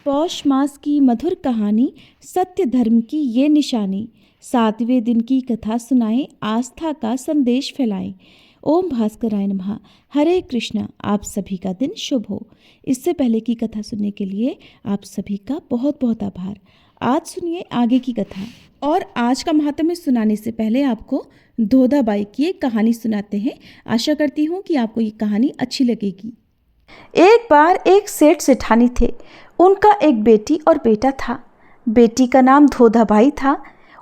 पौष मास की मधुर कहानी, सत्य धर्म की ये निशानी। 7वें दिन की कथा सुनाएं, आस्था का संदेश फैलाएं। ओम भास्कराय नमः। हरे कृष्णा। आप सभी का दिन शुभ हो। इससे पहले की कथा सुनने के लिए आप सभी का बहुत बहुत आभार। आज सुनिए आगे की कथा। और आज का महात्म्य सुनाने से पहले आपको धोधाबाई की एक कहानी सुनाते हैं। आशा करती हूँ कि आपको ये कहानी अच्छी लगेगी। एक बार एक सेठ सेठानी थे। उनका एक बेटी और बेटा था। बेटी का नाम धोधाबाई था।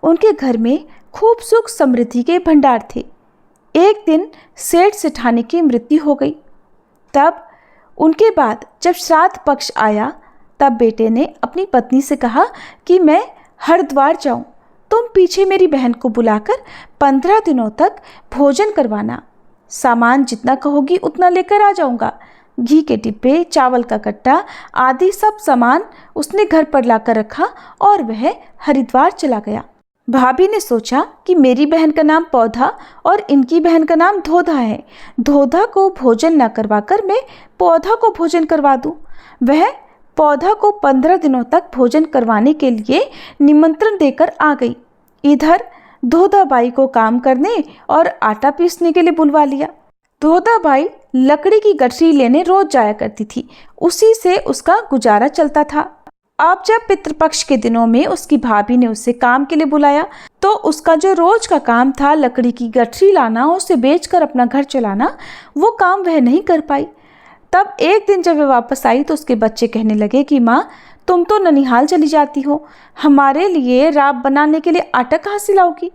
उनके घर में खूब सुख समृद्धि के भंडार थे। एक दिन सेठ सेठानी की मृत्यु हो गई। तब उनके बाद जब श्राद्ध पक्ष आया, तब बेटे ने अपनी पत्नी से कहा कि मैं हरिद्वार जाऊं, तुम पीछे मेरी बहन को बुलाकर 15 दिनों तक भोजन करवाना। सामान जितना कहोगी उतना लेकर आ जाऊंगा। घी के डिब्बे, चावल का कट्टा आदि सब सामान उसने घर पर लाकर रखा और वह हरिद्वार चला गया। भाभी ने सोचा कि मेरी बहन का नाम पौधा और इनकी बहन का नाम धोधा है। धोधा को भोजन न करवाकर मैं पौधा को भोजन करवा दूं। वह पौधा को 15 दिनों तक भोजन करवाने के लिए निमंत्रण देकर आ गई। इधर धोधाबाई को काम करने और आटा पीसने के लिए बुलवा लिया। धोधाबाई लकड़ी की गठरी लेने रोज जाया करती थी। उसी से उसका गुजारा चलता था। अब जब पितृपक्ष के दिनों में उसकी भाभी ने उसे काम के लिए बुलाया, तो उसका जो रोज का काम था लकड़ी की गठरी लाना और उसे बेचकर अपना घर चलाना, वो काम वह नहीं कर पाई। तब एक दिन जब वह वापस आई तो उसके बच्चे कहने लगे कि माँ, तुम तो ननिहाल चली जाती हो, हमारे लिए राब बनाने के लिए आटा कहाँ से लाओगी?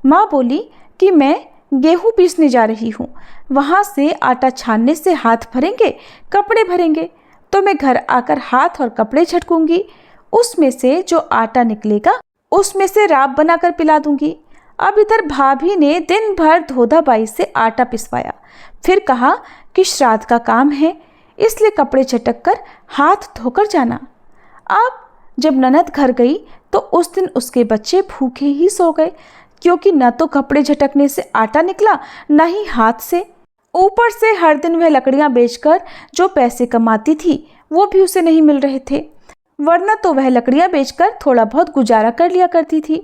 माँ बोली कि मैं गेहूं पीसने जा रही हूँ, वहाँ से आटा छानने से हाथ भरेंगे, कपड़े भरेंगे, तो मैं घर आकर हाथ और कपड़े झटकूंगी। उसमें से जो आटा निकलेगा उसमें से राब बनाकर पिला दूंगी। अब इधर भाभी ने दिन भर धोधाबाई से आटा पिसवाया। फिर कहा कि श्राद्ध का काम है, इसलिए कपड़े झटक कर हाथ धोकर जाना। अब जब ननद घर गई तो उस दिन उसके बच्चे भूखे ही सो गए, क्योंकि न तो कपड़े झटकने से आटा निकला, न ही हाथ से। ऊपर से हर दिन वह लकड़ियां बेचकर जो पैसे कमाती थी वो भी उसे नहीं मिल रहे थे, वरना तो वह लकड़ियां बेचकर थोड़ा बहुत गुजारा कर लिया करती थी।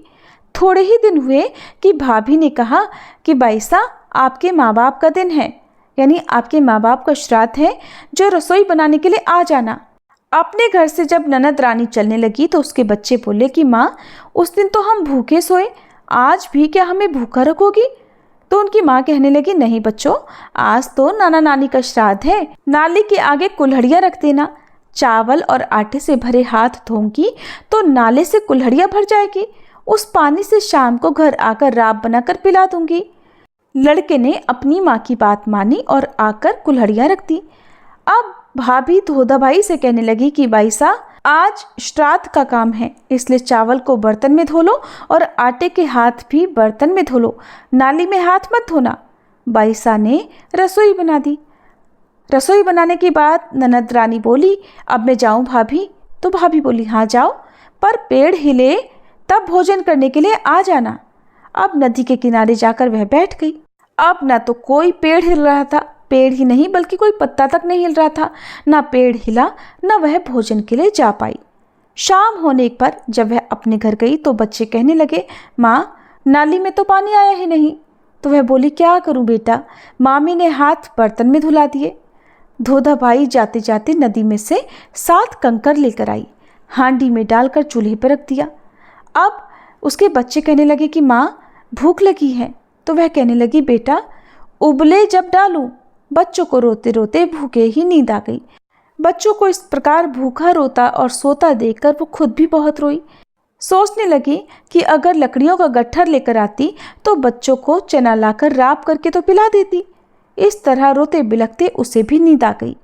थोड़े ही दिन हुए कि भाभी ने कहा कि बाईसा, आपके माँ बाप का दिन है, यानी आपके माँ बाप का श्राद्ध है, जो रसोई बनाने के लिए आ जाना। अपने घर से जब ननद रानी चलने लगी तो उसके बच्चे बोले कि माँ, उस दिन तो हम भूखे सोए, आज भी क्या हमें भूखा रखोगी? तो उनकी माँ कहने लगी, नहीं बच्चों, आज तो नाना नानी का श्राद्ध है, नाली के आगे कुल्हड़ियाँ रख देना। चावल और आटे से भरे हाथ धोंगी तो नाले से कुल्हड़ियाँ भर जाएगी। उस पानी से शाम को घर आकर राब बनाकर पिला दूंगी। लड़के ने अपनी माँ की बात मानी और आकर कुल्हड़ियाँ रख दी। अब भाभी धोधाबाई से कहने लगी कि बाईसा, आज श्राद्ध का काम है, इसलिए चावल को बर्तन में धो लो और आटे के हाथ भी बर्तन में धो लो, नाली में हाथ मत धोना। बाईसा ने रसोई बना दी। रसोई बनाने के बाद ननद रानी बोली, अब मैं जाऊं भाभी? तो भाभी बोली, हाँ जाओ, पर पेड़ हिले तब भोजन करने के लिए आ जाना। अब नदी के किनारे जाकर वह बैठ गई। अब न तो कोई पेड़ हिल रहा था, पेड़ ही नहीं बल्कि कोई पत्ता तक नहीं हिल रहा था। ना पेड़ हिला, न वह भोजन के लिए जा पाई। शाम होने पर जब वह अपने घर गई तो बच्चे कहने लगे, माँ, नाली में तो पानी आया ही नहीं। तो वह बोली, क्या करूं बेटा, मामी ने हाथ बर्तन में धुला दिए। धोधाबाई जाते जाते नदी में से 7 कंकर लेकर आई, हांडी में डालकर चूल्हे पर रख दिया। अब उसके बच्चे कहने लगे कि माँ, भूख लगी है। तो वह कहने लगी, बेटा, उबले जब डालूं। बच्चों को रोते रोते भूखे ही नींद आ गई। बच्चों को इस प्रकार भूखा रोता और सोता देखकर वो खुद भी बहुत रोई। सोचने लगी कि अगर लकड़ियों का गट्ठर लेकर आती तो बच्चों को चना लाकर राब करके तो पिला देती। इस तरह रोते बिलखते उसे भी नींद आ गई।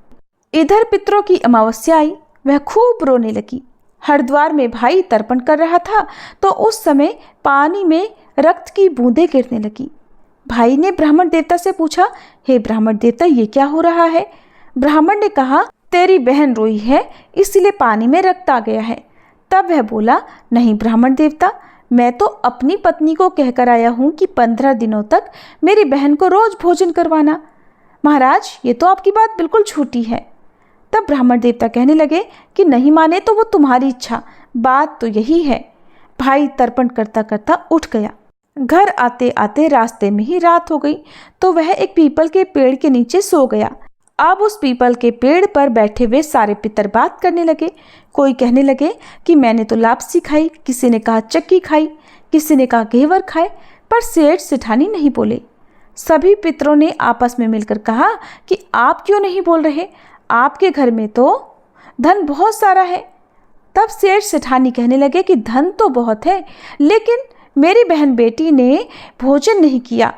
इधर पितरों की अमावस्या आई, वह खूब रोने लगी। हरिद्वार में भाई तर्पण कर रहा था तो उस समय पानी में रक्त की बूंदें गिरने लगी। भाई ने ब्राह्मण देवता से पूछा, हे ब्राह्मण देवता, ये क्या हो रहा है? ब्राह्मण ने कहा, तेरी बहन रोई है, इसलिए पानी में रक्त आ गया है। तब वह बोला, नहीं ब्राह्मण देवता, मैं तो अपनी पत्नी को कहकर आया हूँ कि 15 दिनों तक मेरी बहन को रोज भोजन करवाना। महाराज, ये तो आपकी बात बिल्कुल झूठी है। तब ब्राह्मण देवता कहने लगे कि नहीं माने तो वो तुम्हारी इच्छा, बात तो यही है। भाई तर्पण करता करता उठ गया। घर आते आते रास्ते में ही रात हो गई तो वह एक पीपल के पेड़ के नीचे सो गया। अब उस पीपल के पेड़ पर बैठे हुए सारे पितर बात करने लगे। कोई कहने लगे कि मैंने तो लापसी खाई, किसी ने कहा चक्की खाई, किसी ने कहा घेवर खाए, पर सेठ सेठानी नहीं बोले। सभी पितरों ने आपस में मिलकर कहा कि आप क्यों नहीं बोल रहे, आपके घर में तो धन बहुत सारा है। तब सेठ सेठानी कहने लगे कि धन तो बहुत है, लेकिन मेरी बहन बेटी ने भोजन नहीं किया,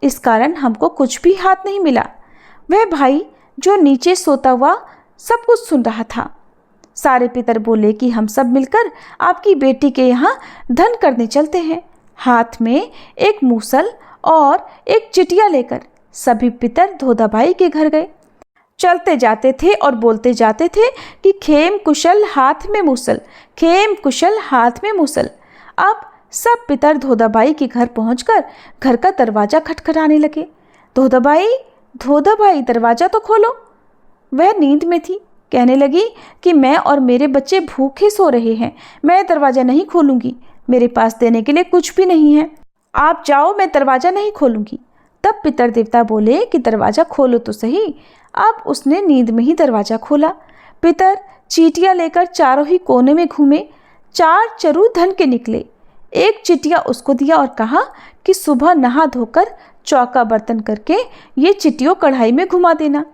इस कारण हमको कुछ भी हाथ नहीं मिला। वह भाई जो नीचे सोता हुआ सब कुछ सुन रहा था। सारे पितर बोले कि हम सब मिलकर आपकी बेटी के यहाँ धन करने चलते हैं। हाथ में एक मूसल और एक चिटिया लेकर सभी पितर धोधाबाई के घर गए। चलते जाते थे और बोलते जाते थे कि खेम कुशल हाथ में मूसल, खेम कुशल हाथ में मूसल। अब सब पितर धोधाबाई के घर पहुंचकर घर का दरवाजा खटखटाने लगे। धोधाबाई, धोधाबाई, दरवाजा तो खोलो। वह नींद में थी। कहने लगी कि मैं और मेरे बच्चे भूखे सो रहे हैं, मैं दरवाजा नहीं खोलूंगी, मेरे पास देने के लिए कुछ भी नहीं है, आप जाओ, मैं दरवाजा नहीं खोलूंगी। तब पितर देवता बोले कि दरवाजा खोलो तो सही। अब उसने नींद में ही दरवाजा खोला। पितर चीटियाँ लेकर चारों ही कोने में घूमे। 4 चरु धन के निकले। एक चिटिया उसको दिया और कहा कि सुबह नहा धोकर चौका बर्तन करके ये चिटियों कढ़ाई में घुमा देना,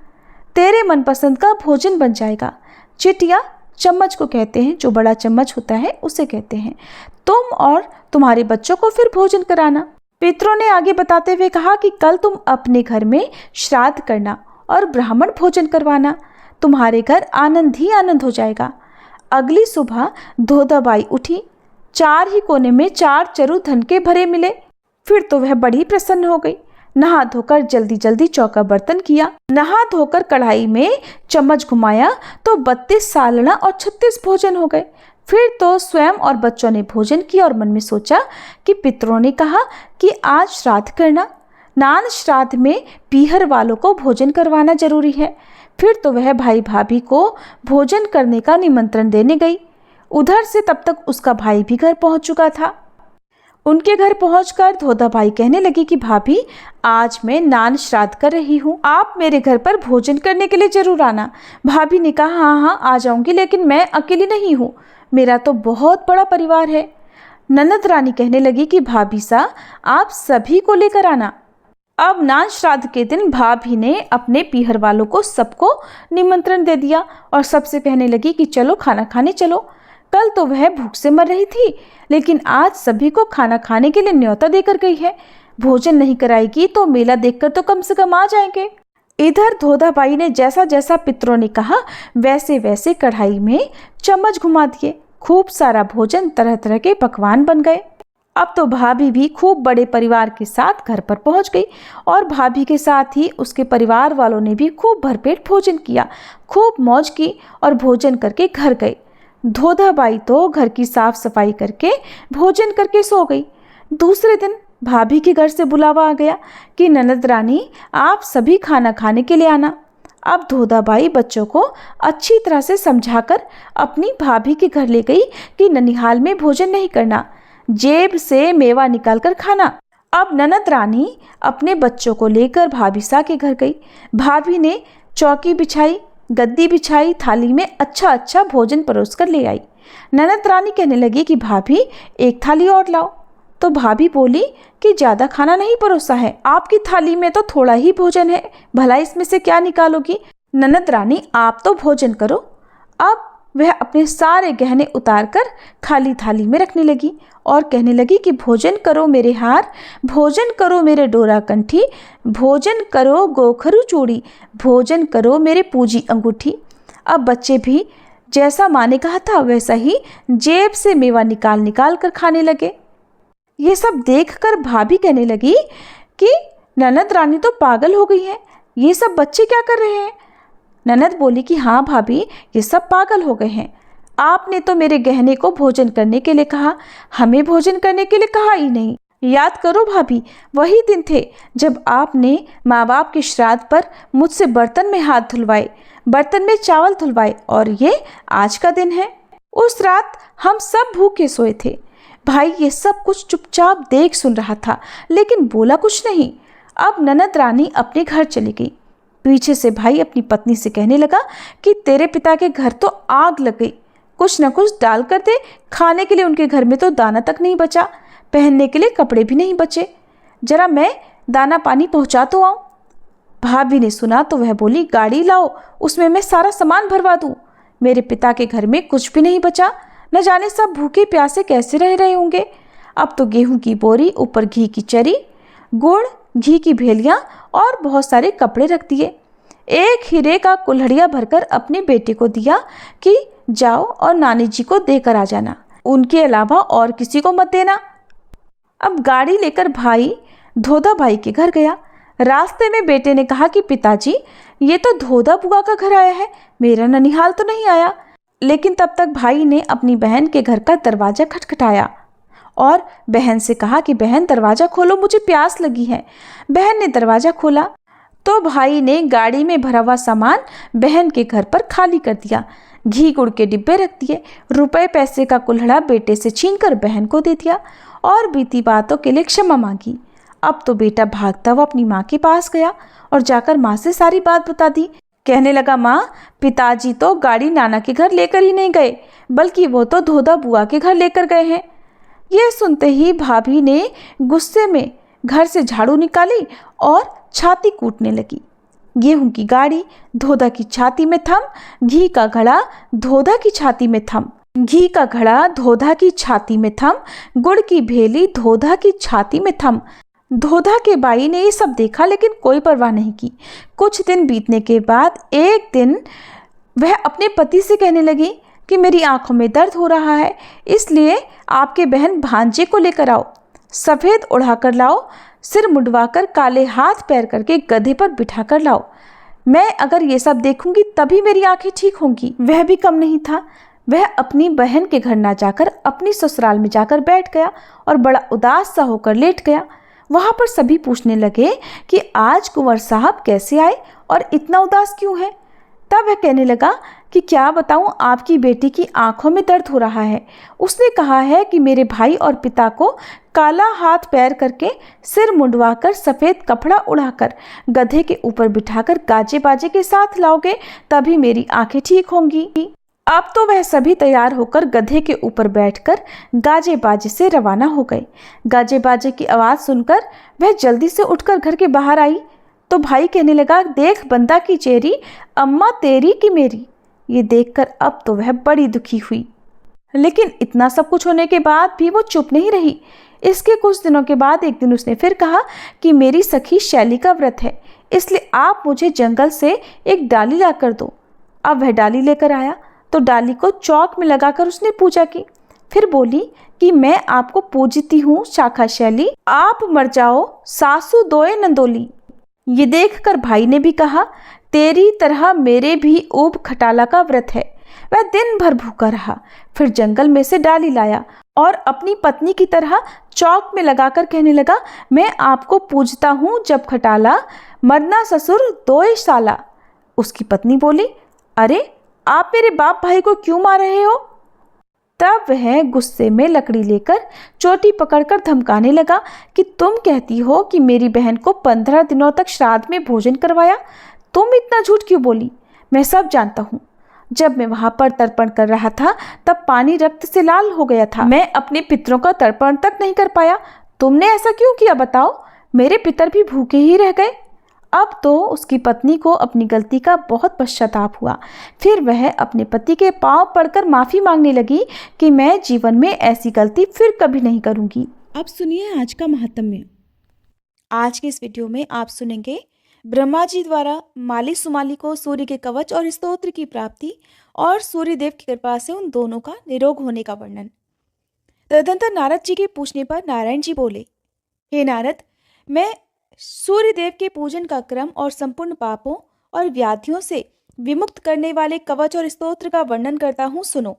तेरे मनपसंद का भोजन बन जाएगा। चिटिया चम्मच को कहते हैं, जो बड़ा चम्मच होता है उसे कहते हैं। तुम और तुम्हारे बच्चों को फिर भोजन कराना। पितरों ने आगे बताते हुए कहा कि कल तुम अपने घर में श्राद्ध करना और ब्राह्मण भोजन करवाना, तुम्हारे घर आनंद ही आनंद हो जाएगा। अगली सुबह धोधाबाई उठी। 4 ही कोने में 4 चरु धन के भरे मिले। फिर तो वह बड़ी प्रसन्न हो गई। नहा धोकर जल्दी जल्दी चौका बर्तन किया। नहा धोकर कढ़ाई में चम्मच घुमाया तो 32 सालना और 36 भोजन हो गए। फिर तो स्वयं और बच्चों ने भोजन किया और मन में सोचा कि पितरों ने कहा कि आज श्राद्ध करना, नान श्राद्ध में पीहर वालों को भोजन करवाना जरूरी है। फिर तो वह भाई भाभी को भोजन करने का निमंत्रण देने गई। उधर से तब तक उसका भाई भी घर पहुंच चुका था। उनके घर पहुंचकर धोधाबाई कहने लगी कि भाभी, आज मैं नान श्राद्ध कर रही हूँ, आप मेरे घर पर भोजन करने के लिए जरूर आना। भाभी ने कहा हाँ हाँ आ जाऊंगी, लेकिन मैं अकेली नहीं हूँ, मेरा तो बहुत बड़ा परिवार है। ननद रानी कहने लगी कि भाभी सा आप सभी को लेकर आना। अब नान श्राद्ध के दिन भाभी ने अपने पीहर वालों को सबको निमंत्रण दे दिया और सबसे कहने लगी कि चलो खाना खाने चलो। कल तो वह भूख से मर रही थी, लेकिन आज सभी को खाना खाने के लिए न्योता देकर गई है। भोजन नहीं कराएगी तो मेला देखकर तो कम से कम आ जाएंगे। इधर धोधाबाई ने जैसा जैसा पितरों ने कहा वैसे वैसे कढ़ाई में चम्मच घुमा दिए। खूब सारा भोजन, तरह तरह के पकवान बन गए। अब तो भाभी भी खूब बड़े परिवार के साथ घर पर पहुंच गई और भाभी के साथ ही उसके परिवार वालों ने भी खूब भरपेट भोजन किया, खूब मौज की और भोजन करके घर गए। धोधाबाई तो घर की साफ सफाई करके भोजन करके सो गई। दूसरे दिन भाभी के घर से बुलावा आ गया कि ननद रानी आप सभी खाना खाने के लिए आना। अब धोधाबाई बच्चों को अच्छी तरह से समझाकर अपनी भाभी के घर ले गई कि ननिहाल में भोजन नहीं करना, जेब से मेवा निकालकर खाना। अब ननद रानी अपने बच्चों को लेकर भाभी सा के घर गई। भाभी ने चौकी बिछाई, गद्दी बिछाई, थाली में अच्छा अच्छा भोजन परोस कर ले आई। ननद रानी कहने लगी कि भाभी एक थाली और लाओ। तो भाभी बोली कि ज़्यादा खाना नहीं परोसा है, आपकी थाली में तो थोड़ा ही भोजन है, भला इसमें से क्या निकालोगी। ननद रानी आप तो भोजन करो। अब वह अपने सारे गहने उतारकर खाली थाली में रखने लगी और कहने लगी कि भोजन करो मेरे हार, भोजन करो मेरे डोरा कंठी, भोजन करो गोखरू चूड़ी, भोजन करो मेरे पूजी अंगूठी। अब बच्चे भी जैसा माँ ने कहा था वैसा ही जेब से मेवा निकाल निकाल कर खाने लगे। ये सब देखकर भाभी कहने लगी कि ननद रानी तो पागल हो गई है, ये सब बच्चे क्या कर रहे हैं। ननद बोली कि हाँ भाभी, ये सब पागल हो गए हैं, आपने तो मेरे गहने को भोजन करने के लिए कहा, हमें भोजन करने के लिए कहा ही नहीं। याद करो भाभी, वही दिन थे जब आपने माँ बाप के श्राद्ध पर मुझसे बर्तन में हाथ धुलवाए, बर्तन में चावल धुलवाए, और ये आज का दिन है। उस रात हम सब भूखे सोए थे। भाई ये सब कुछ चुपचाप देख सुन रहा था, लेकिन बोला कुछ नहीं। अब ननद रानी अपने घर चली गई। पीछे से भाई अपनी पत्नी से कहने लगा कि तेरे पिता के घर तो आग लग गई, कुछ न कुछ डाल कर दे, खाने के लिए उनके घर में तो दाना तक नहीं बचा, पहनने के लिए कपड़े भी नहीं बचे, जरा मैं दाना पानी पहुंचा तो आऊं। भाभी ने सुना तो वह बोली, गाड़ी लाओ, उसमें मैं सारा सामान भरवा दूं। मेरे पिता के घर में कुछ भी नहीं बचा, न जाने सब भूखे प्यासे कैसे रह रहे होंगे। अब तो गेहूं की बोरी, ऊपर घी की चरी, गुड़, घी की भेलियां और बहुत सारे कपड़े रख दिए। एक हीरे का कुल्हड़िया भरकर अपने बेटे को दिया कि जाओ और नानी जी को देकर आ जाना, उनके अलावा और किसी को मत देना। अब गाड़ी लेकर भाई धोधा भाई के घर गया। रास्ते में बेटे ने कहा कि पिताजी, ये तो धोधा बुआ का घर आया है, मेरा ननिहाल तो नहीं आया। लेकिन तब तक भाई ने अपनी बहन के घर का दरवाजा खटखटाया और बहन से कहा कि बहन दरवाजा खोलो, मुझे प्यास लगी है। बहन ने दरवाजा खोला तो भाई ने गाड़ी में भरा हुआ सामान बहन के घर पर खाली कर दिया। घी गुड़ के डिब्बे रख दिए, रुपए पैसे का कुल्हड़ा बेटे से छीनकर बहन को दे दिया और बीती बातों के लिए क्षमा मांगी। अब तो बेटा भागता हुआ अपनी माँ के पास गया और जाकर माँ से सारी बात बता दी। कहने लगा, माँ, पिताजी तो गाड़ी नाना के घर लेकर ही नहीं गए, बल्कि वो तो धोधा बुआ के घर लेकर गए हैं। यह सुनते ही भाभी ने गुस्से में घर से झाड़ू निकाली और छाती कूटने लगी। गेहूं की गाड़ी धोधा की छाती में थम, घी का घड़ा धोधा की छाती में थम, घी का घड़ा धोधा की छाती में थम, गुड़ की भेली धोधा की छाती में थम। धोधा के बाई ने ये सब देखा, लेकिन कोई परवाह नहीं की। कुछ दिन बीतने के बाद एक दिन वह अपने पति से कहने लगी कि मेरी आंखों में दर्द हो रहा है, इसलिए आपके बहन भांजे को लेकर आओ, सफ़ेद उड़ाकर लाओ, सिर मुंडवाकर काले हाथ पैर करके गधे पर बिठा कर लाओ। मैं अगर ये सब देखूंगी तभी मेरी आंखें ठीक होंगी। वह भी कम नहीं था, वह अपनी बहन के घर ना जाकर अपनी ससुराल में जाकर बैठ गया और बड़ा उदास सा होकर लेट गया। वहां पर सभी पूछने लगे कि आज कुंवर साहब कैसे आए और इतना उदास क्यों है। तब वह कहने लगा कि क्या बताऊं, आपकी बेटी की आंखों में दर्द हो रहा है। उसने कहा है कि मेरे भाई और पिता को काला हाथ पैर करके, सिर मुंडवाकर, सफ़ेद कपड़ा उड़ाकर, गधे के ऊपर बिठाकर गाजे बाजे के साथ लाओगे, तभी मेरी आंखें ठीक होंगी। अब तो वह सभी तैयार होकर गधे के ऊपर बैठकर गाजे बाजे से रवाना हो गए। गाजे बाजे की आवाज़ सुनकर वह जल्दी से उठकर घर के बाहर आई तो भाई कहने लगा, देख बंदा की चेरी, अम्मा तेरी की मेरी। ये देखकर अब तो वह बड़ी दुखी हुई, लेकिन इतना सब कुछ होने के बाद भी वो चुप नहीं रही। इसके कुछ दिनों के बाद एक दिन उसने फिर कहा कि मेरी सखी शैली का व्रत है, इसलिए आप मुझे जंगल से एक डाली ला कर दो। अब वह डाली लेकर आया तो डाली को चौक में लगाकर उसने पूजा की। फिर बोली कि मैं आपको पूजती हूँ शाखा शैली, आप मर जाओ सासू दोए नंदोली। ये देखकर भाई ने भी कहा, तेरी तरह मेरे भी ऊब खटाला का व्रत है। वह दिन भर भूखा रहा, फिर जंगल में से डाली लाया और अपनी पत्नी की तरह चौक में लगाकर कहने लगा, मैं आपको पूजता हूँ जब खटाला, मरना ससुर दोए साला। उसकी पत्नी बोली, अरे आप मेरे बाप भाई को क्यों मार रहे हो। तब वह गुस्से में लकड़ी लेकर चोटी पकड़कर धमकाने लगा कि तुम कहती हो कि मेरी बहन को 15 दिनों तक श्राद्ध में भोजन करवाया, तुम इतना झूठ क्यों बोली। मैं सब जानता हूँ। जब मैं वहां पर तर्पण कर रहा था तब पानी रक्त से लाल हो गया था, मैं अपने पितरों का तर्पण तक नहीं कर पाया। तुमने ऐसा क्यों किया बताओ, मेरे पितर भी भूखे ही रह गए। अब तो उसकी पत्नी को अपनी गलती का बहुत पश्चाताप हुआ। फिर वह अपने पति के पांव पड़कर माफ़ी मांगने लगी कि मैं जीवन में ऐसी गलती फिर कभी नहीं करूंगी। अब सुनिए आज का महात्म्य। आज के इस वीडियो में आप सुनेंगे ब्रह्मा जी द्वारा माली सुमाली को सूर्य के कवच और स्तोत्र की प्राप्ति और सूर्य देव की कृपा से उन दोनों का निरोग होने का वर्णन। तदनंतर नारद जी के पूछने पर नारायण जी बोले, हे नारद, मैं सूर्य देव के पूजन का क्रम और संपूर्ण पापों और व्याधियों से विमुक्त करने वाले कवच और स्तोत्र का वर्णन करता हूँ, सुनो।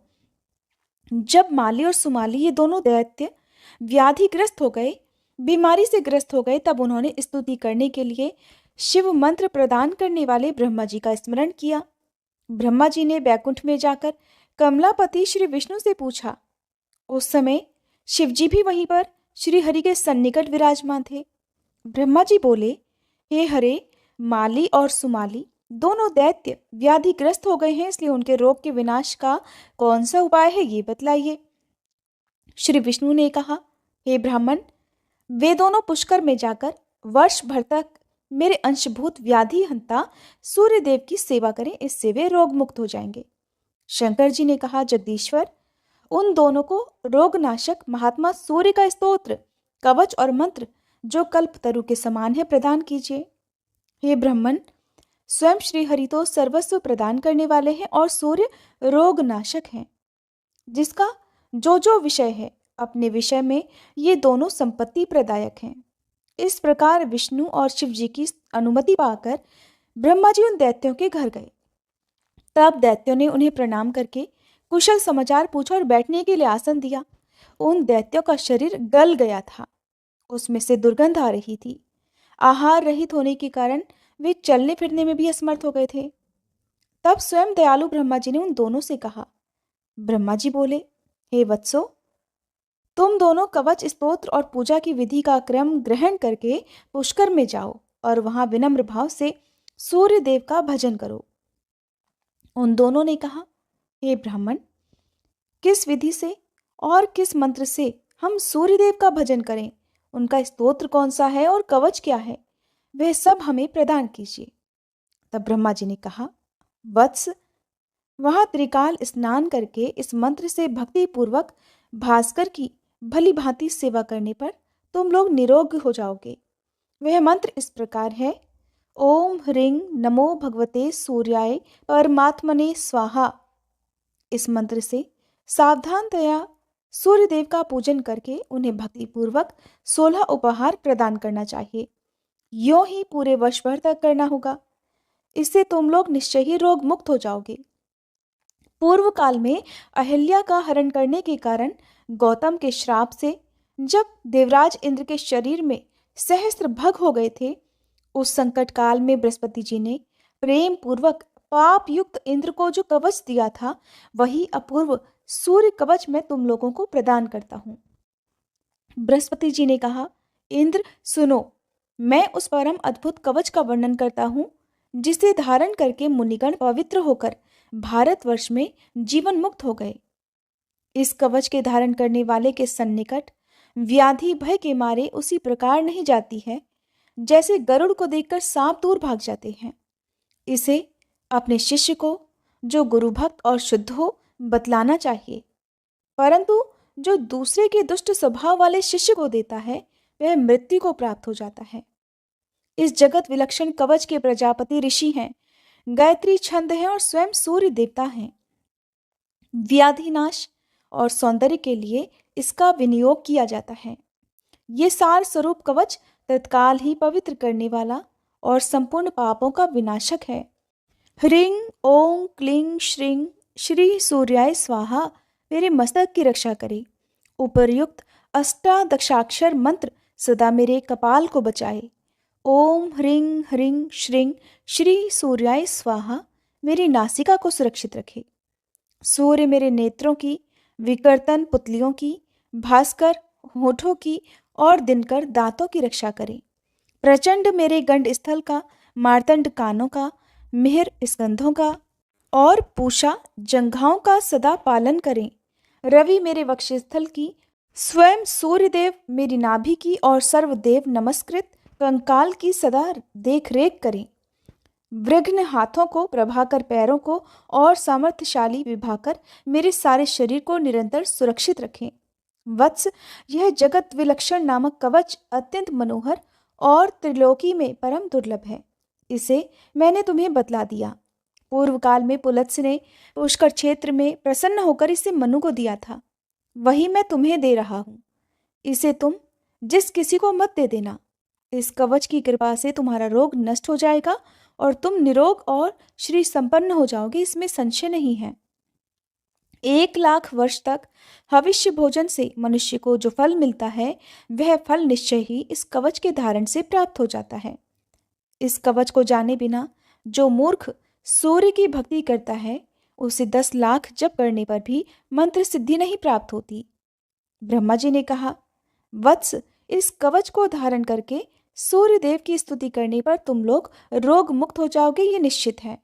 जब माली और सुमाली ये दोनों दैत्य व्याधिग्रस्त हो गए, बीमारी से ग्रस्त हो गए, तब उन्होंने स्तुति करने के लिए शिव मंत्र प्रदान करने वाले ब्रह्मा जी का स्मरण किया। ब्रह्मा जी ने बैकुंठ में जाकर कमलापति श्री विष्णु से पूछा। उस समय शिवजी भी वहीं पर श्री हरि के सन्निकट विराजमान थे। ब्रह्मा जी बोले, हे हरे, माली और सुमाली दोनों दैत्य व्याधिग्रस्त हो गए हैं, इसलिए उनके रोग के विनाश का कौन सा उपाय है ये बतलाइए। श्री विष्णु ने कहा, हे ब्राह्मण, वे दोनों पुष्कर में जाकर वर्ष भर तक मेरे अंशभूत व्याधि हंता सूर्य देव की सेवा करें, इससे वे रोग मुक्त हो जाएंगे। शंकर जी ने कहा, जगदीश्वर, उन दोनों को रोगनाशक महात्मा सूर्य का स्तोत्र, कवच और मंत्र जो कल्पतरु के समान है प्रदान कीजिए। हे ब्राह्मण, स्वयं श्री हरि तो सर्वस्व प्रदान करने वाले हैं और सूर्य रोगनाशक हैं, जिसका जो जो विषय है अपने विषय में ये दोनों संपत्ति प्रदायक हैं। इस प्रकार विष्णु और शिव जी की अनुमति पाकर ब्रह्मा जी उन दैत्यों के घर गए। तब दैत्यों ने उन्हें प्रणाम करके कुशल समाचार पूछा और बैठने के लिए आसन दिया। उन दैत्यों का शरीर गल गया था, उसमें से दुर्गंध आ रही थी। आहार रहित होने के कारण वे चलने फिरने में भी असमर्थ हो गए थे। तब स्वयं दयालु ब्रह्मा जी ने उन दोनों से कहा। ब्रह्मा जी बोले, हे वत्सो, तुम दोनों कवच, स्तोत्र और पूजा की विधि का क्रम ग्रहण करके पुष्कर में जाओ और वहां विनम्र भाव से सूर्य देव का भजन करो। उन दोनों ने कहा, हे ब्राह्मण, किस विधि से और किस मंत्र से हम सूर्य देव का भजन करें? उनका स्तोत्र कौन सा है और कवच क्या है? वह सब हमें प्रदान कीजिए। तब ब्रह्मा जी ने कहा, वत्स, वहां त्रिकाल स्नान करके इस मंत्र से भक्ति पूर्वक भास्कर की भली भांति सेवा करने पर तुम लोग निरोग हो जाओगे। वह मंत्र इस प्रकार है, ओम ह्रीं नमो भगवते सूर्याय परमात्मने स्वाहा। इस मंत्र से सावधानतया सूर्य देव का पूजन करके उन्हें भक्ति पूर्वक 16 उपहार प्रदान करना चाहिए। यों ही पूरे वर्ष भर तक करना होगा। इससे तुम लोग निश्चय ही रोग मुक्त हो जाओगे। पूर्व काल में अहिल्या का हरण करने के कारण गौतम के श्राप से जब देवराज इंद्र के शरीर में सहस्त्र भग हो गए थे, उस संकट काल में बृहस्पति जी ने प्रेम पूर्वक पाप युक्त इंद्र को जो कवच दिया था, वही अपूर्व सूर्य कवच मैं तुम लोगों को प्रदान करता हूँ। बृहस्पति जी ने कहा, इंद्र सुनो, मैं उस परम अद्भुत कवच का वर्णन करता हूँ, जिसे धारण करके मुनिगण पवित्र होकर भारतवर्ष में जीवन मुक्त हो गए। इस कवच के धारण करने वाले के सन्निकट व्याधि भय के मारे उसी प्रकार नहीं जाती है जैसे गरुड़ को देखकर सांप दूर भाग जाते हैं। इसे अपने शिष्य को, जो गुरु भक्त और शुद्ध हो, बतलाना चाहिए, परंतु जो दूसरे के दुष्ट स्वभाव वाले शिष्य को देता है, वह मृत्यु को प्राप्त हो जाता है। इस जगत विलक्षण कवच के प्रजापति ऋषि हैं, गायत्री छंद है और स्वयं सूर्य देवता हैं। व्याधि नाश और सौंदर्य के लिए इसका विनियोग किया जाता है। ये सार स्वरूप कवच तत्काल ही पवित्र करने वाला और संपूर्ण पापों का विनाशक है। ह्रीं ओं क्लीं श्रीं श्री सूर्याय स्वाहा मेरे मस्तक की रक्षा करे। उपर्युक्त अष्टादशाक्षर मंत्र सदा मेरे कपाल को बचाए। ओम ह्रीं ह्रीं श्रीं श्री सूर्याय स्वाहा मेरी नासिका को सुरक्षित रखे। सूर्य मेरे नेत्रों की, विकर्तन पुतलियों की, भास्कर होठों की और दिनकर दांतों की रक्षा करें। प्रचंड मेरे गंड स्थल का, मार्तंड कानों का, मिहिर स्कंधों का और पूषा जंघाओं का सदा पालन करें। रवि मेरे वक्षस्थल की, स्वयं सूर्यदेव मेरी नाभि की और सर्वदेव नमस्कृत कंकाल की सदा देख रेख करें। विघ्न हाथों को, प्रभाकर पैरों को और सामर्थ्यशाली विभाकर मेरे सारे शरीर को निरंतर सुरक्षित रखें। वत्स, यह जगत विलक्षण नामक कवच अत्यंत मनोहर और त्रिलोकी में परम दुर्लभ है। इसे मैंने तुम्हें बतला दिया। पूर्व काल में पुलत्स्य ने पुष्कर क्षेत्र में प्रसन्न होकर इसे मनु को दिया था, वही मैं तुम्हें दे रहा हूँ। इसे तुम जिस किसी को मत दे देना। इस कवच की कृपा से तुम्हारा रोग नष्ट हो जाएगा और तुम निरोग और श्री संपन्न हो जाओगे, इसमें संशय नहीं है। 1 लाख वर्ष तक हविष्य भोजन से मनुष्य को जो फल मिलता है, वह फल निश्चय ही इस कवच के धारण से प्राप्त हो जाता है। इस कवच को जाने बिना जो मूर्ख सूर्य की भक्ति करता है, उसे 10 लाख जप करने पर भी मंत्र सिद्धि नहीं प्राप्त होती। ब्रह्मा जी ने कहा, वत्स, इस कवच को धारण करके सूर्य देव की स्तुति करने पर तुम लोग रोग मुक्त हो जाओगे, ये निश्चित है।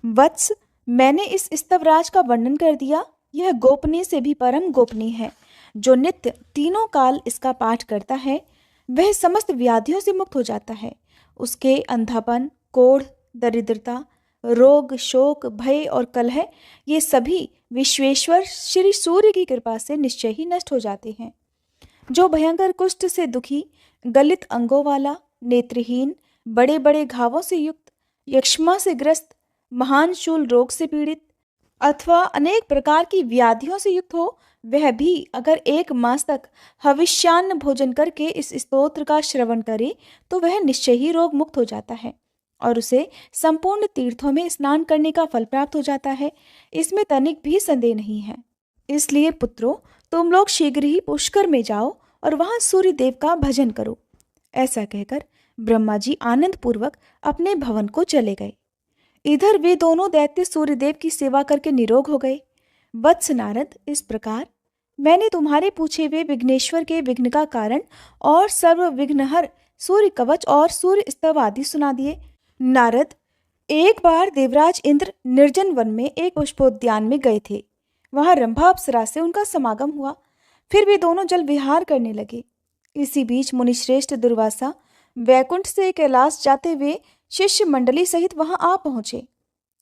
वत्स, मैंने इस स्तवराज का वर्णन कर दिया। यह गोपनीय से भी परम गोपनीय है। जो नित्य तीनों काल इसका पाठ करता है, वह समस्त व्याधियों से मुक्त हो जाता है। उसके अंधापन, कोढ़, दरिद्रता, रोग, शोक, भय और कलह, ये सभी विश्वेश्वर श्री सूर्य की कृपा से निश्चय ही नष्ट हो जाते हैं। जो भयंकर कुष्ठ से दुखी, गलित अंगों वाला, नेत्रहीन, बड़े बड़े घावों से युक्त, यक्ष्मा से ग्रस्त, महान शूल रोग से पीड़ित अथवा अनेक प्रकार की व्याधियों से युक्त हो, वह भी अगर 1 मास तक हविष्यान्न भोजन करके इस स्तोत्र का श्रवण करे, तो वह निश्चय ही रोग मुक्त हो जाता है और उसे संपूर्ण तीर्थों में स्नान करने का फल प्राप्त हो जाता है। इसमें तनिक भी संदेह नहीं है। इसलिए पुत्रों, तुम लोग शीघ्र ही पुष्कर में जाओ और वहां सूर्य देव का भजन करो। ऐसा कहकर ब्रह्मा जी आनंद पूर्वक अपने भवन को चले गए। इधर वे दोनों दैत्य सूर्यदेव की सेवा करके निरोग हो गए। वत्स नारद, इस प्रकार मैंने तुम्हारे पूछे हुए विघ्नेश्वर के विघ्न का कारण और सर्व विघ्नहर सूर्य कवच और सूर्य स्तव आदि सुना दिए। नारद, एक बार देवराज इंद्र निर्जन वन में एक पुष्पोद्यान में गए थे। वहां रंभा अप्सरा से उनका समागम हुआ। फिर वे दोनों जल विहार करने लगे। इसी बीच मुनिश्रेष्ठ दुर्वासा वैकुंठ से कैलाश जाते हुए शिष्य मंडली सहित वहां आ पहुंचे।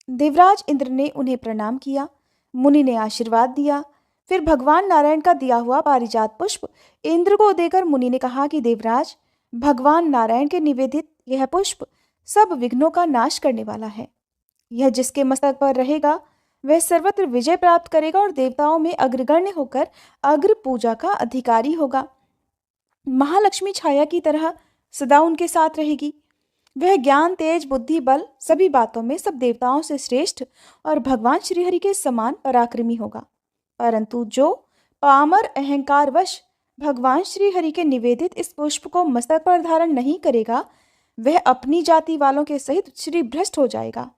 देवराज इंद्र ने उन्हें प्रणाम किया। मुनि ने आशीर्वाद दिया। फिर भगवान नारायण का दिया हुआ पारिजात पुष्प इंद्र को देकर मुनि ने कहा कि देवराज, भगवान नारायण के निवेदित यह पुष्प सब विघ्नों का नाश करने वाला है। यह जिसके मस्तक पर रहेगा, वह सर्वत्र विजय प्राप्त करेगा और देवताओं में अग्रगण्य होकर अग्र पूजा का अधिकारी होगा। महालक्ष्मी छाया की तरह सदा उनके साथ रहेगी। वह ज्ञान, तेज, बुद्धि, बल सभी बातों में सब देवताओं से श्रेष्ठ और भगवान श्रीहरि के समान पराक्रमी होगा। परंतु जो पामर अहंकारवश भगवान श्रीहरि के निवेदित इस पुष्प को मस्तक पर धारण नहीं करेगा, वह अपनी जाति वालों के सहित श्री भ्रष्ट हो जाएगा।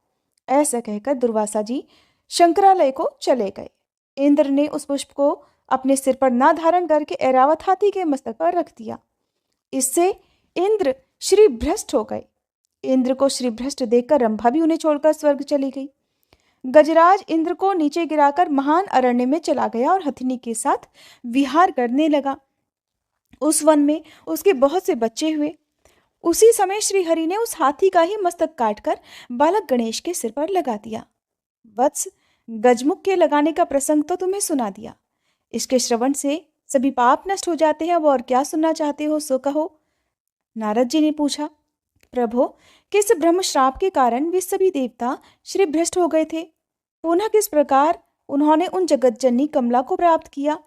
ऐसा कहकर दुर्वासा जी शंकरालय को चले गए। इंद्र ने उस पुष्प को अपने सिर पर ना धारण करके ऐरावत हाथी के मस्तक पर रख दिया। इससे इंद्र श्री भ्रष्ट हो गए। इंद्र को श्री भ्रष्ट देखकर रंभा भी उन्हें छोड़कर स्वर्ग चली गई। गजराज इंद्र को नीचे गिराकर महान अरण्य में चला गया और हथिनी के साथ विहार करने लगा। उस वन में उसके बहुत से बच्चे हुए। उसी समय श्री हरि ने उस हाथी का ही मस्तक काटकर बालक गणेश के सिर पर लगा दिया। वत्स, गजमुख के लगाने का प्रसंग तो तुम्हें सुना दिया। इसके श्रवण से सभी पाप नष्ट हो जाते हैं। अब और क्या सुनना चाहते हो सो कहो। नारद जी ने पूछा, प्रभो, किस ब्रह्म श्राप के कारण वे सभी देवता श्री भ्रष्ट हो गए थे? पुनः किस प्रकार उन्होंने उन जगतजननी कमला को प्राप्त किया?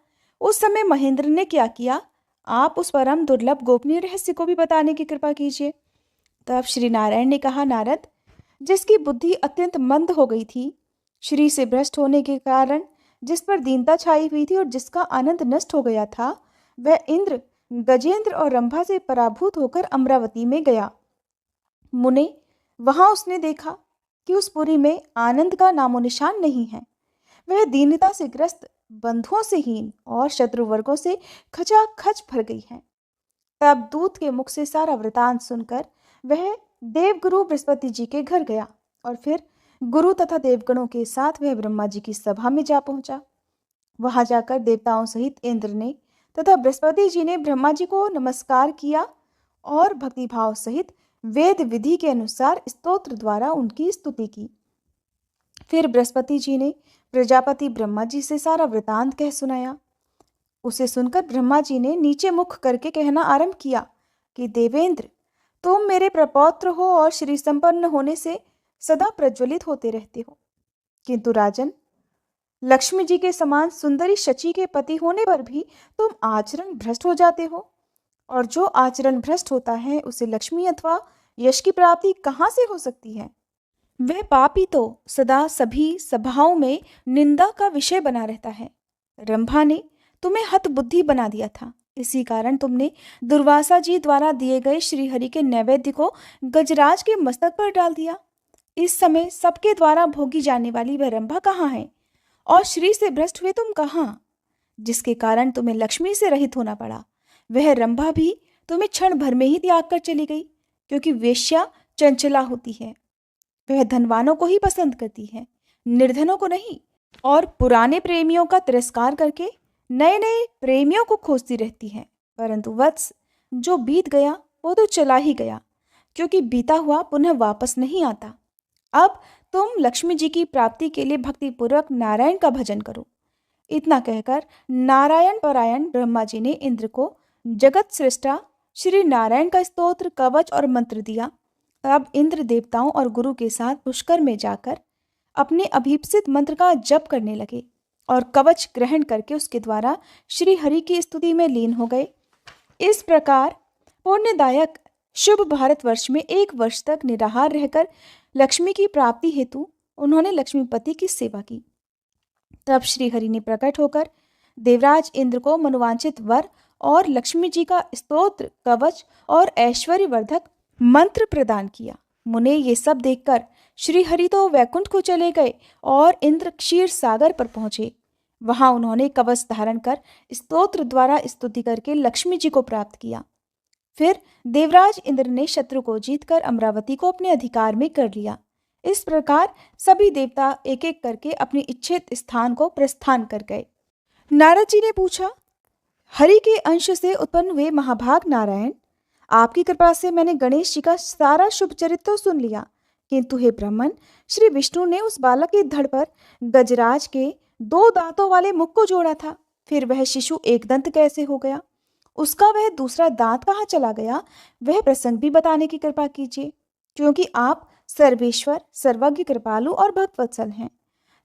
उस समय महेंद्र ने क्या किया? आप उस परम दुर्लभ गोपनीय रहस्य को भी बताने की कृपा कीजिए। तब श्री नारायण ने कहा, नारद, जिसकी बुद्धि अत्यंत मंद हो गई थी, श्री से भ्रष्ट होने के कारण जिस पर दीनता छाई हुई थी और जिसका आनंद नष्ट हो गया था, वह इंद्र, गजेंद्र और रंभा से पराभूत होकर अमरावती में गया। मुने, वहां उसने देखा कि उस पुरी में आनंद का नामो निशान नहीं है। वह दीनता से ग्रस्त, बंधुओं से हीन और शत्रु वर्गों से खचाखच भर गई है। तब दूत के मुख से सारा वृतांत सुनकर वह देवगुरु बृहस्पति जी के घर गया और फिर गुरु तथा देवगणों के साथ वह ब्रह्मा जी की सभा में जा पहुंचा। वहां जाकर देवताओं सहित इंद्र ने तथा बृहस्पति जी ने ब्रह्मा जी को नमस्कार किया और भक्तिभाव सहित वेद विधि के अनुसार स्तोत्र द्वारा उनकी स्तुति की। फिर बृहस्पति जी ने प्रजापति ब्रह्मा जी से सारा वृतांत कह सुनाया। उसे सुनकर ब्रह्मा जी ने नीचे मुख करके कहना आरंभ किया कि देवेंद्र, तुम मेरे प्रपौत्र हो और श्री संपन्न होने से सदा प्रज्वलित होते रहते हो, किंतु राजन, लक्ष्मी जी के समान सुंदरी शची के पति होने पर भी तुम आचरण भ्रष्ट हो जाते हो, और जो आचरण भ्रष्ट होता है उसे लक्ष्मी अथवा यश की प्राप्ति कहाँ से हो सकती है? वह पापी तो सदा सभी सभाओं में निंदा का विषय बना रहता है। रंभा ने तुम्हें हतबुद्धि बना दिया था। इसी कारण तुमने दुर्वासा जी द्वारा दिए गए श्रीहरि के नैवेद्य को गजराज के मस्तक पर डाल दिया। इस समय सबके द्वारा भोगी जाने वाली वह रंभा कहाँ है और श्री से भ्रष्ट हुए तुम कहाँ, जिसके कारण तुम्हें लक्ष्मी से रहित होना पड़ा। वह रंभा भी तुम्हें क्षण भर में ही त्याग कर चली गई, क्योंकि वेश्या चंचला होती है। वह धनवानों को ही पसंद करती है, निर्धनों को नहीं, और पुराने प्रेमियों का तिरस्कार करके नए नए प्रेमियों को खोजती रहती है। परंतु वत्स, जो बीत गया वो तो चला ही गया, क्योंकि बीता हुआ पुनः वापस नहीं आता। अब तुम लक्ष्मी जी की प्राप्ति के लिए भक्तिपूर्वक नारायण का भजन करो। इतना कहकर नारायण परायण ब्रह्मा जी ने इंद्र को जगत सृष्टा श्री नारायण का स्तोत्र, कवच और मंत्र दिया। तब इंद्र देवताओं और गुरु के साथ पुष्कर में जाकर अपने अभीप्सित मंत्र का जप करने लगे और कवच ग्रहण करके उसके द्वारा श्री हरि की स्तुति में लीन हो गए। इस प्रकार पुण्यदायक शुभ भारतवर्ष में 1 वर्ष तक निराहार रहकर लक्ष्मी की प्राप्ति हेतु उन्होंने लक्ष्मीपति की सेवा की। तब श्री हरि ने प्रकट होकर देवराज इंद्र को मनोवांछित वर और लक्ष्मी जी का स्तोत्र, कवच और ऐश्वर्यवर्धक मंत्र प्रदान किया। मुने ये सब देखकर श्री हरि तो वैकुंठ को चले गए और इंद्र क्षीर सागर पर पहुंचे। वहां उन्होंने कवच धारण कर स्तोत्र द्वारा स्तुति करके लक्ष्मी जी को प्राप्त किया। फिर देवराज इंद्र ने शत्रु को जीतकर अमरावती को अपने अधिकार में कर लिया। इस प्रकार सभी देवता एक एक करके अपने इच्छित स्थान को प्रस्थान कर गए। नारद जी ने पूछा, हरि के अंश से उत्पन्न हुए महाभाग नारायण, आपकी कृपा से मैंने गणेश जी का सारा शुभ चरित्र तो सुन लिया, किंतु हे ब्राह्मण, श्री विष्णु ने उस बालक की धड़ पर गजराज के 2 दांतों वाले मुख को जोड़ा था। फिर वह शिशु एक दंत कैसे हो गया, उसका वह दूसरा दांत कहाँ चला गया, वह प्रसंग भी बताने की कृपा कीजिए, क्योंकि आप सर्वेश्वर, सर्वज्ञ, कृपालु और भक्तवत्सल हैं।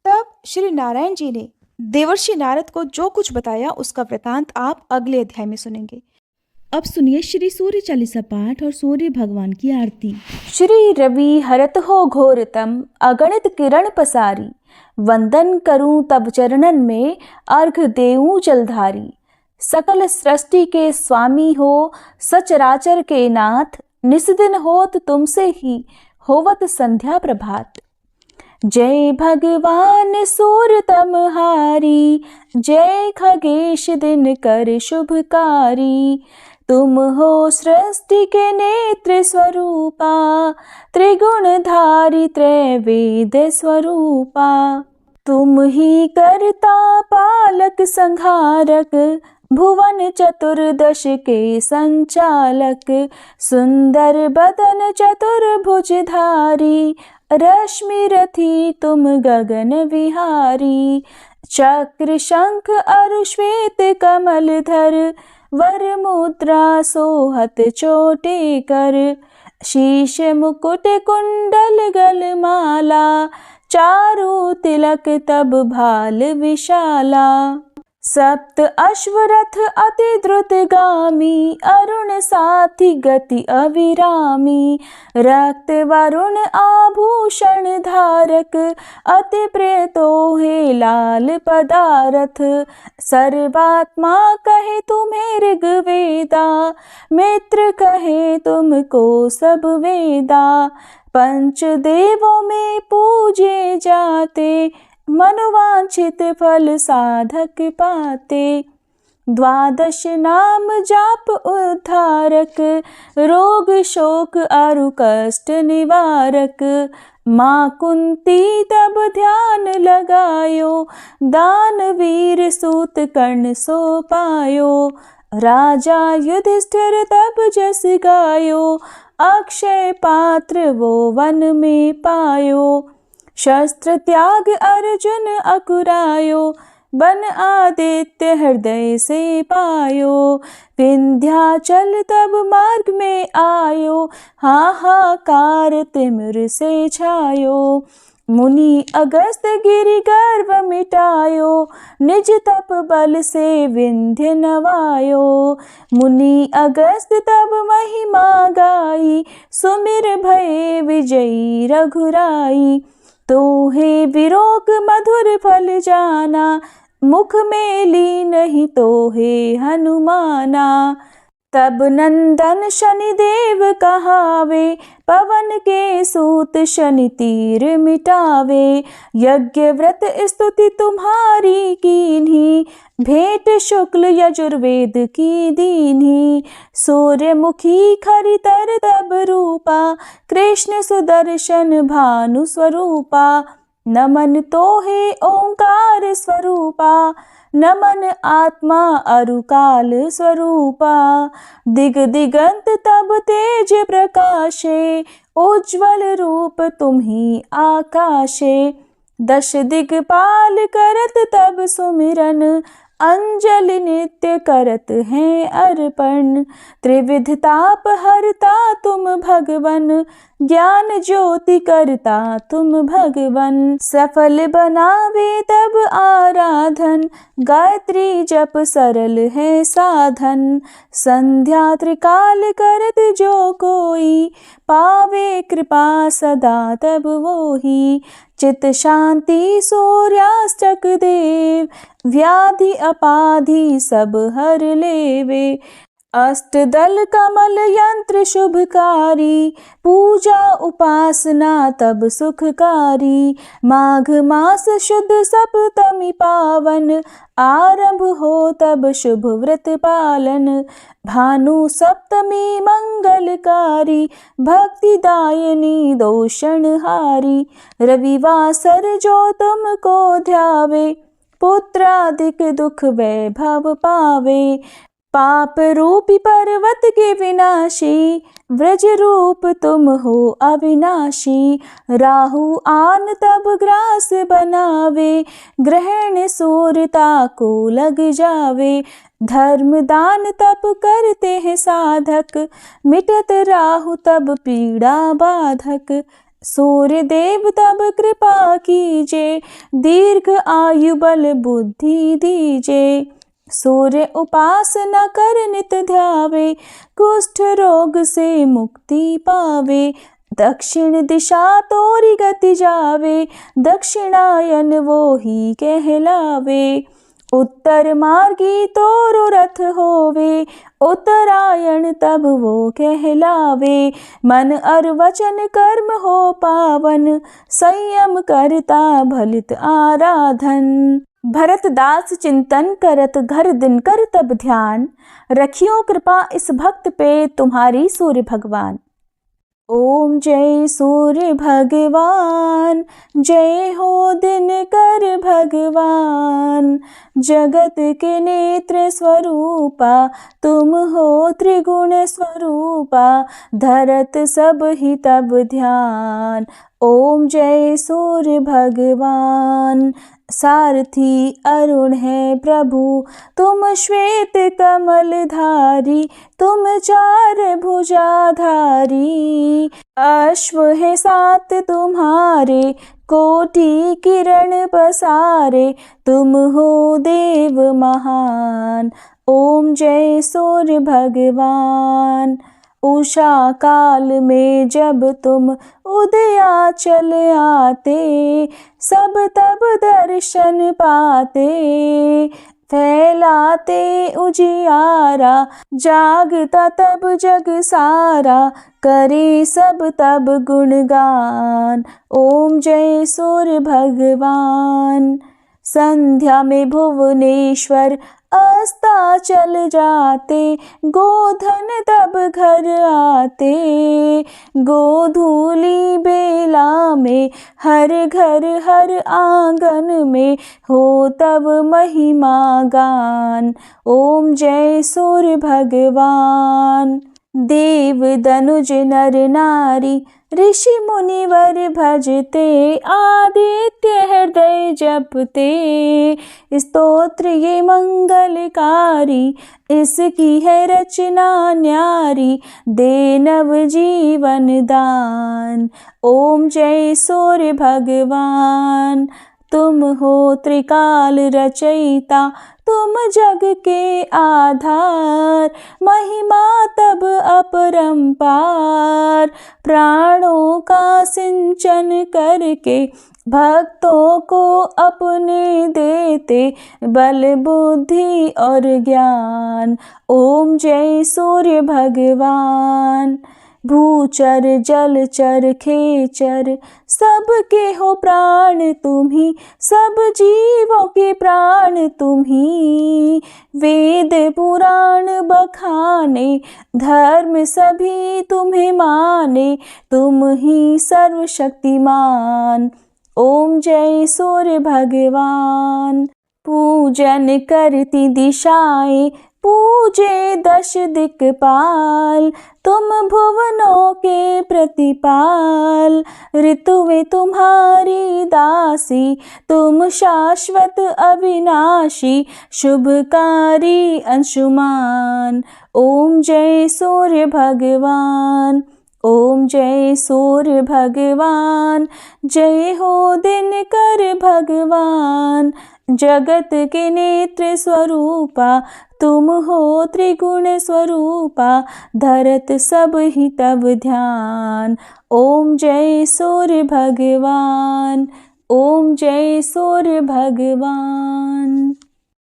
तब श्री नारायण जी ने देवर्षि नारद को जो कुछ बताया उसका वृतांत आप अगले अध्याय में सुनेंगे। अब सुनिए श्री सूर्य चालीसा पाठ और सूर्य भगवान की आरती। श्री रवि हरत हो घोरतम, अगणित किरण पसारी, वंदन करूं तब चरणन में, अर्घ देऊं जलधारी। सकल सृष्टि के स्वामी हो, सचराचर के नाथ, निस्दिन होत तुमसे ही, होवत संध्या प्रभात। जय भगवान सूर्य तमहारी, जय खगेश दिन कर शुभकारी। तुम हो सृष्टि के नेत्र स्वरूपा, त्रिगुणधारी त्रैवेद स्वरूपा। तुम ही करता पालक संहारक, भुवन चतुर्दश के संचालक। सुंदर बदन चतुर्भुजधारी, रश्मि रथी तुम गगन विहारी। चक्र शंख अरु श्वेत कमल धर, वर मुद्रा सोहत चोटे कर। शीश मुकुट कुंडल गलमाला, चारु तिलक तब भाल विशाला। सप्त अश्वरथ अति द्रुतगामी, अरुण साथी गति अविरामी। रक्त वरुण आभूषण धारक, अति प्रिय तोहे लाल पदारथ। सर्वात्मा कहे तुम्हें ऋग्वेदा, मित्र कहे तुमको सब वेदा। पंचदेवों में पूजे जाते, मनोवांछित फल साधक पाते। द्वादश नाम जाप उद्धारक, रोग शोक अरु कष्ट निवारक। माँ कुंती तब ध्यान लगायो, दानवीर सूत कर्ण सो पायो। राजा युधिष्ठिर तब जस गायो, अक्षय पात्र वो वन में पायो। शस्त्र त्याग अर्जुन अकुरायो, बन आदित्य हृदय से पायो। विंध्याचल तब मार्ग में आयो, हाहाकार तिमिर से छायो। मुनि अगस्त गिरि गर्व मिटायो, निज तप बल से विंध्य नवायो। मुनि अगस्त तब महिमा गाई, सुमिर भये विजयी रघुराई। तोहे विरोग मधुर फल जाना, मुख में ली नहीं तोहे हनुमाना। तब नंदन शनिदेव कहावे, पवन के सूत शनि तीर मिटावे। यज्ञ व्रत स्तुति तुम्हारी कीन्ही, भेंट शुक्ल यजुर्वेद की दीन्ही। सूर्यमुखी खरितर तब रूपा, कृष्ण सुदर्शन भानु स्वरूपा। नमन तोहे ओंकार स्वरूपा, नमन आत्मा अरुकाल स्वरूपा। दिग दिगंत तब तेज प्रकाशे, उज्ज्वल रूप तुम्ही आकाशे। दश दिगपाल करत तब सुमिरन, अंजलि नित्य करत हैं अर्पण। त्रिविध ताप हरता तुम भगवन, ज्ञान ज्योति करता तुम भगवन। सफल बनावे तब आराधन, गायत्री जप सरल है साधन। संध्या त्रिकाल करत जो कोई, पावे कृपा सदा तब वोही। चित शांति सूर्याष्टक देव, व्याधि अपाधि सब हर लेवे। अष्टदल कमल यंत्र शुभकारी, पूजा उपासना तब सुखकारी। माघ मास शुद्ध सप्तमी पावन, आरंभ हो तब शुभ व्रत पालन। भानु सप्तमी मंगलकारी, भक्तिदायिनी दोषणहारी। रविवासर जो तुमको ध्यावे, पुत्रादिक दुख वैभव पावे। पाप रूपी पर्वत के विनाशी, व्रज रूप तुम हो अविनाशी। राहु आन तब ग्रास बनावे, ग्रहण सूरता को लग जावे। धर्म दान तब करते हैं साधक, मिटत राहु तब पीड़ा बाधक। सूर्य देव तब कृपा कीजे, दीर्घ आयु बल बुद्धि दीजे। सूर्य उपासना कर नित ध्यावे, कुष्ठ रोग से मुक्ति पावे। दक्षिण दिशा तोरी गति जावे, दक्षिणायन वो ही कहलावे। उत्तर मार्गी तोरो रथ होवे, उत्तरायण तब वो कहलावे। मन और वचन कर्म हो पावन, संयम करता भलित आराधन। भरत दास चिंतन करत घर दिन कर तब ध्यान, रखियो कृपा इस भक्त पे तुम्हारी सूर्य भगवान। ओम जय सूर्य भगवान, जय हो दिनकर भगवान। जगत के नेत्र स्वरूपा, तुम हो त्रिगुण स्वरूपा। धरत सब ही तब ध्यान, ओम जय सूर्य भगवान। सारथी अरुण है प्रभु, तुम श्वेत कमल धारी। तुम चार भुजाधारी, अश्व है सात तुम्हारे। कोटि किरण पसारे, तुम हो देव महान। ओम जय सूर्य भगवान। उषा काल में जब तुम उदयाचल आते, सब तब दर्शन पाते। फैलाते उजियारा, जागता तब जग सारा। करे सब तब गुणगान, ओम जय सूर्य भगवान। संध्या में भुवनेश्वर अस्ताचल जाते, गोधन तब घर आते। गोधूली बेला में हर घर हर आंगन में, हो तब महिमा गान। ओम जय सूर्य भगवान। देव दनुज नर नारी ऋषि मुनिवर भजते, आदित्य हृदय जपते, स्तोत्र ये मंगलकारी, इसकी है रचना न्यारी, दे नव जीवन दान। ओम जय सूर्य भगवान, तुम हो त्रिकाल रचयिता, तुम जग के आधार, महिमा तब अपरंपार, प्राणों का सिंचन करके भक्तों को अपने देते, बल बुद्धि और ज्ञान। ओम जय सूर्य भगवान, भूचर जलचर खेचर सबके हो प्राण तुम्ही, सब जीवों के प्राण तुम्ही, वेद पुराण बखाने, धर्म सभी तुम्हें माने, तुम ही सर्वशक्तिमान। ओम जय सूर्य भगवान, पूजन करती दिशाएं, पूजे दश दिक्पाल, तुम भुवनों के प्रतिपाल, ऋतुएं तुम्हारी दासी, तुम शाश्वत अविनाशी, शुभकारी अंशुमान। ओम जय सूर्य भगवान, ओम जय सूर्य भगवान, जय हो दिनकर भगवान, जगत के नेत्र स्वरूपा, तुम हो त्रिगुण स्वरूपा, धरत सब ही तब ध्यान। ओम जय सूर्य भगवान, ओम जय सूर्य भगवान।